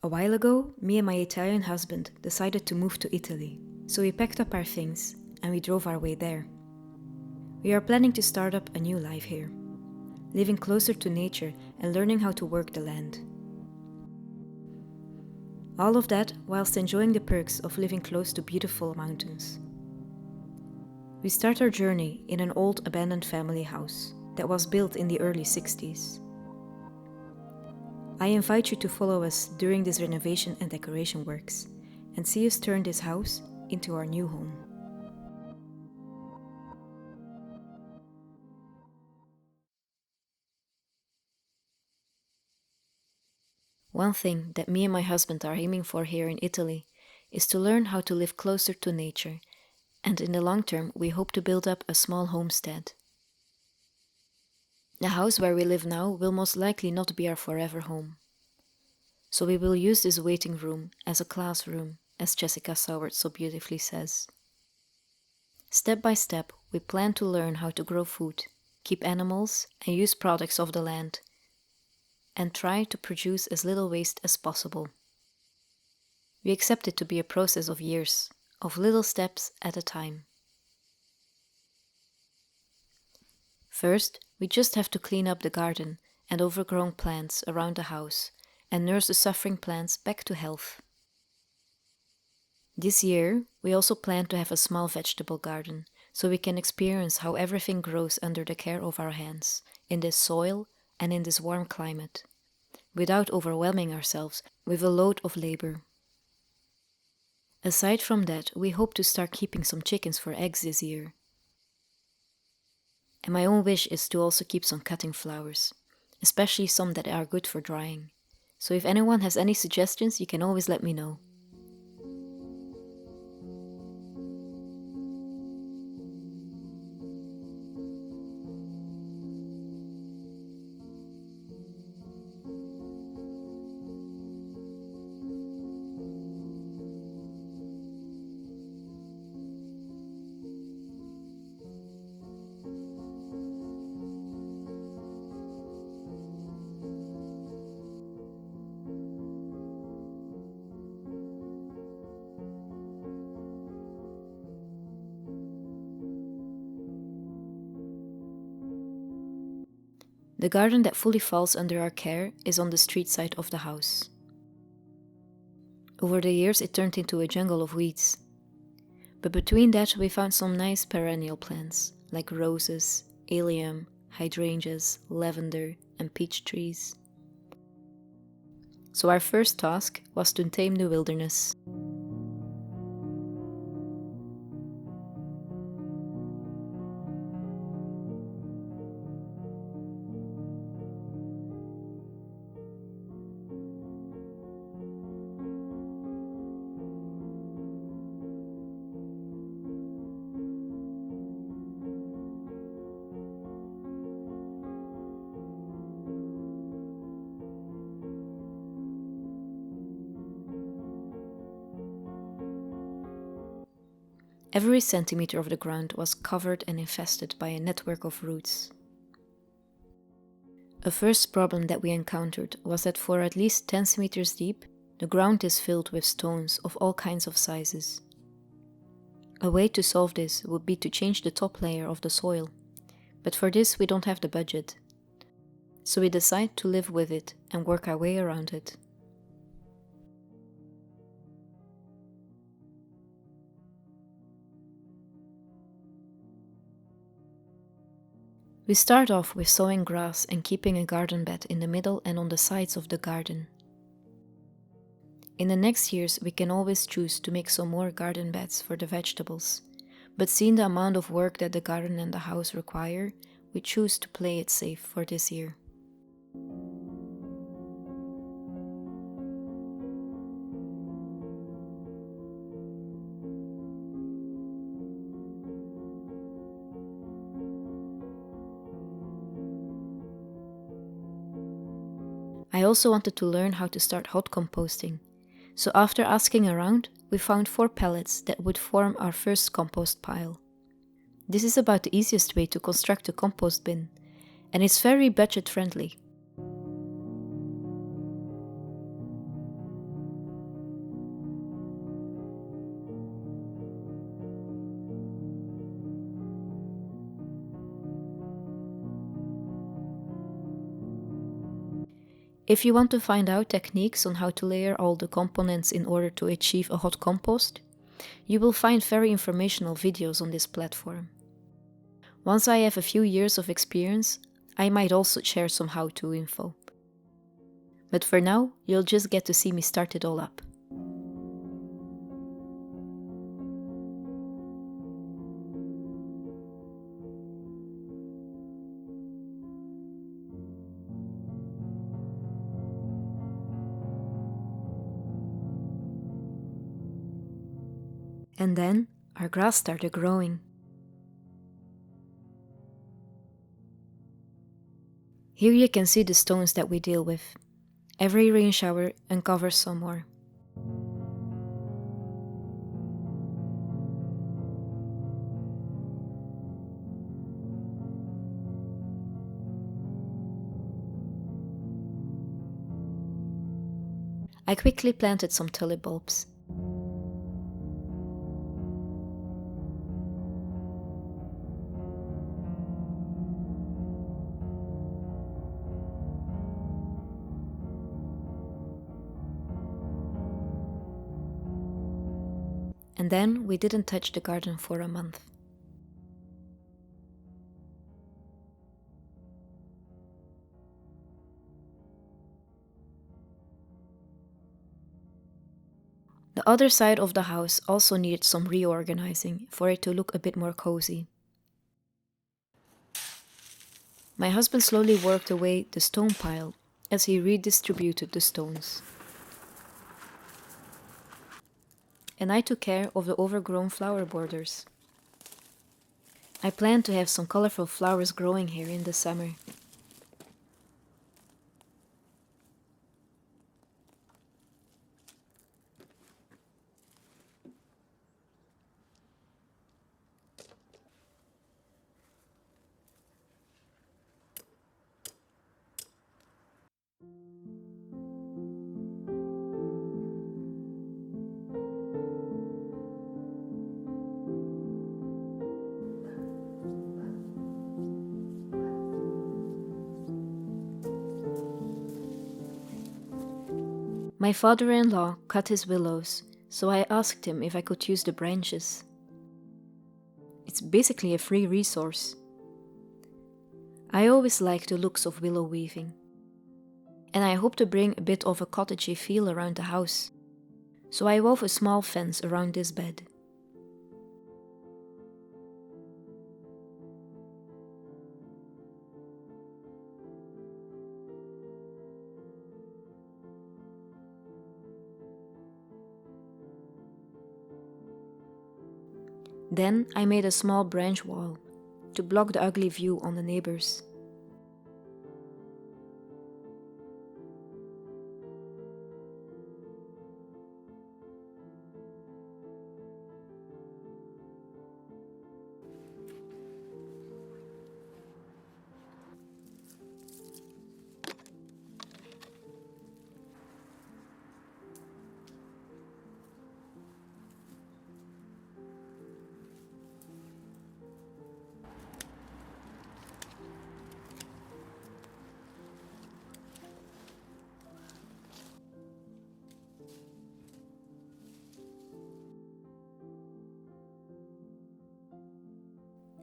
A while ago, me and my Italian husband decided to move to Italy, so we packed up our things and we drove our way there. We are planning to start up a new life here, living closer to nature and learning how to work the land. All of that whilst enjoying the perks of living close to beautiful mountains. We start our journey in an old abandoned family house that was built in the early 60s. I invite you to follow us during this renovation and decoration works and see us turn this house into our new home. One thing that me and my husband are aiming for here in Italy is to learn how to live closer to nature, and in the long term we hope to build up a small homestead. The house where we live now will most likely not be our forever home. So we will use this waiting room as a classroom, as Jessica Sowards so beautifully says. Step by step, we plan to learn how to grow food, keep animals, and use products of the land, and try to produce as little waste as possible. We accept it to be a process of years, of little steps at a time. First, we just have to clean up the garden and overgrown plants around the house and nurse the suffering plants back to health. This year, we also plan to have a small vegetable garden, so we can experience how everything grows under the care of our hands, in this soil and in this warm climate, without overwhelming ourselves with a load of labor. Aside from that, we hope to start keeping some chickens for eggs this year. And my own wish is to also keep some cutting flowers, especially some that are good for drying. So if anyone has any suggestions, you can always let me know. The garden that fully falls under our care is on the street side of the house. Over the years it turned into a jungle of weeds. But between that we found some nice perennial plants, like roses, allium, hydrangeas, lavender, and peach trees. So our first task was to tame the wilderness. Every centimeter of the ground was covered and infested by a network of roots. A first problem that we encountered was that for at least 10 centimeters deep, the ground is filled with stones of all kinds of sizes. A way to solve this would be to change the top layer of the soil, but for this we don't have the budget. So we decide to live with it and work our way around it. We start off with sowing grass and keeping a garden bed in the middle and on the sides of the garden. In the next years we can always choose to make some more garden beds for the vegetables, but seeing the amount of work that the garden and the house require, we choose to play it safe for this year. I also wanted to learn how to start hot composting, so after asking around, we found 4 pallets that would form our first compost pile. This is about the easiest way to construct a compost bin, and it's very budget friendly. If you want to find out techniques on how to layer all the components in order to achieve a hot compost, you will find very informational videos on this platform. Once I have a few years of experience, I might also share some how-to info. But for now, you'll just get to see me start it all up. And then our grass started growing. Here you can see the stones that we deal with. Every rain shower uncovers some more. I quickly planted some tulip bulbs. And then we didn't touch the garden for a month. The other side of the house also needed some reorganizing for it to look a bit more cozy. My husband slowly worked away the stone pile as he redistributed the stones. And I took care of the overgrown flower borders. I plan to have some colorful flowers growing here in the summer. My father-in-law cut his willows, so I asked him if I could use the branches. It's basically a free resource. I always like the looks of willow weaving, and I hope to bring a bit of a cottagey feel around the house, so I wove a small fence around this bed. Then I made a small branch wall to block the ugly view on the neighbors.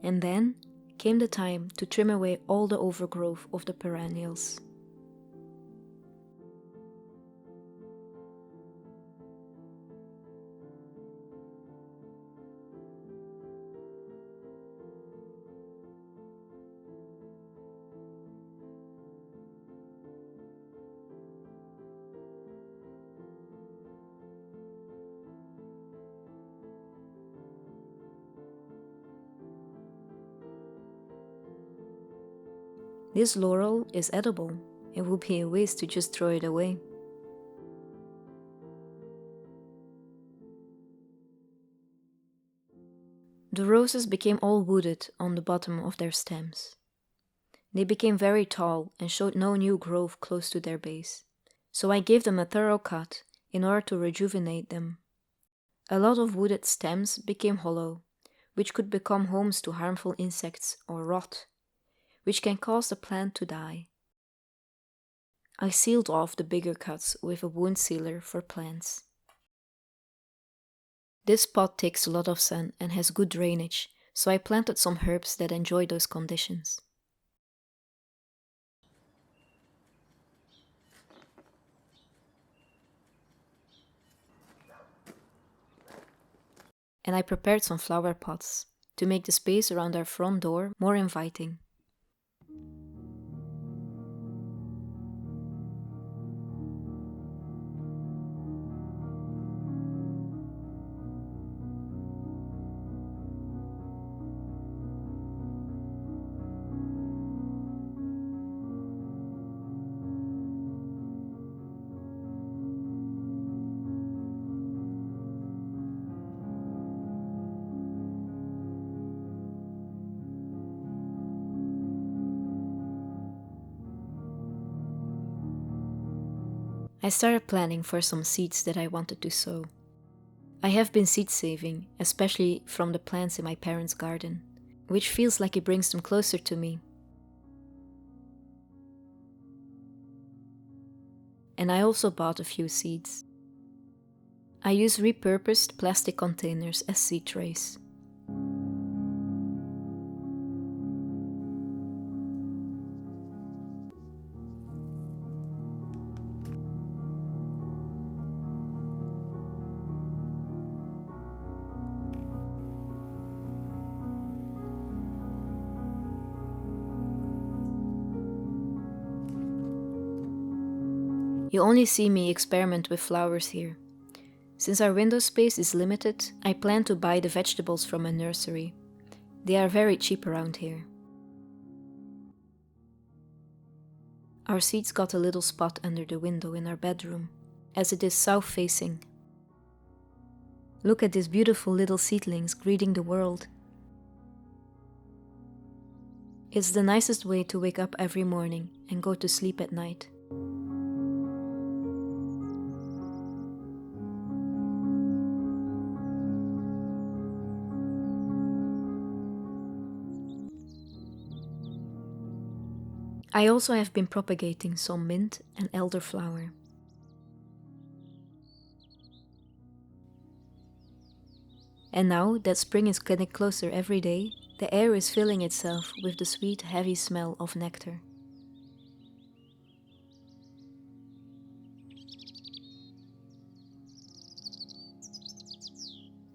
And then came the time to trim away all the overgrowth of the perennials. This laurel is edible. It would be a waste to just throw it away. The roses became all wooded on the bottom of their stems. They became very tall and showed no new growth close to their base, so I gave them a thorough cut in order to rejuvenate them. A lot of wooded stems became hollow, which could become homes to harmful insects or rot, which can cause the plant to die. I sealed off the bigger cuts with a wound sealer for plants. This pot takes a lot of sun and has good drainage, so I planted some herbs that enjoy those conditions. And I prepared some flower pots to make the space around our front door more inviting. I started planning for some seeds that I wanted to sow. I have been seed saving, especially from the plants in my parents' garden, which feels like it brings them closer to me. And I also bought a few seeds. I use repurposed plastic containers as seed trays. You only see me experiment with flowers here. Since our window space is limited, I plan to buy the vegetables from a nursery. They are very cheap around here. Our seeds got a little spot under the window in our bedroom, as it is south-facing. Look at these beautiful little seedlings greeting the world. It's the nicest way to wake up every morning and go to sleep at night. I also have been propagating some mint and elderflower. And now that spring is getting closer every day, the air is filling itself with the sweet, heavy smell of nectar.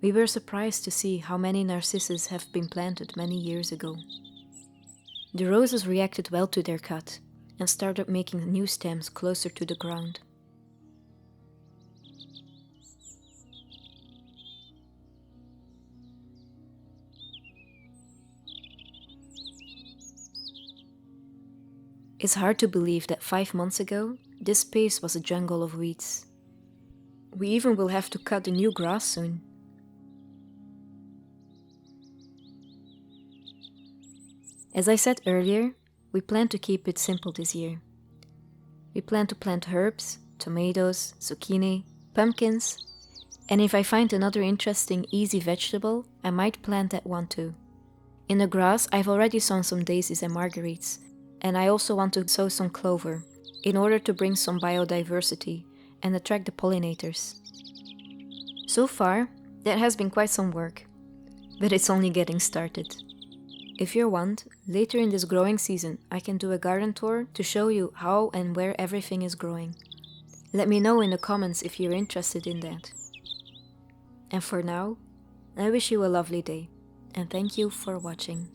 We were surprised to see how many narcissus have been planted many years ago. The roses reacted well to their cut and started making new stems closer to the ground. It's hard to believe that 5 months ago, this space was a jungle of weeds. We even will have to cut the new grass soon. As I said earlier, we plan to keep it simple this year. We plan to plant herbs, tomatoes, zucchini, pumpkins, and if I find another interesting, easy vegetable, I might plant that one too. In the grass, I've already sown some daisies and marguerites, and I also want to sow some clover, in order to bring some biodiversity and attract the pollinators. So far, that has been quite some work, but it's only getting started. If you want, later in this growing season, I can do a garden tour to show you how and where everything is growing. Let me know in the comments if you're interested in that. And for now, I wish you a lovely day, and thank you for watching.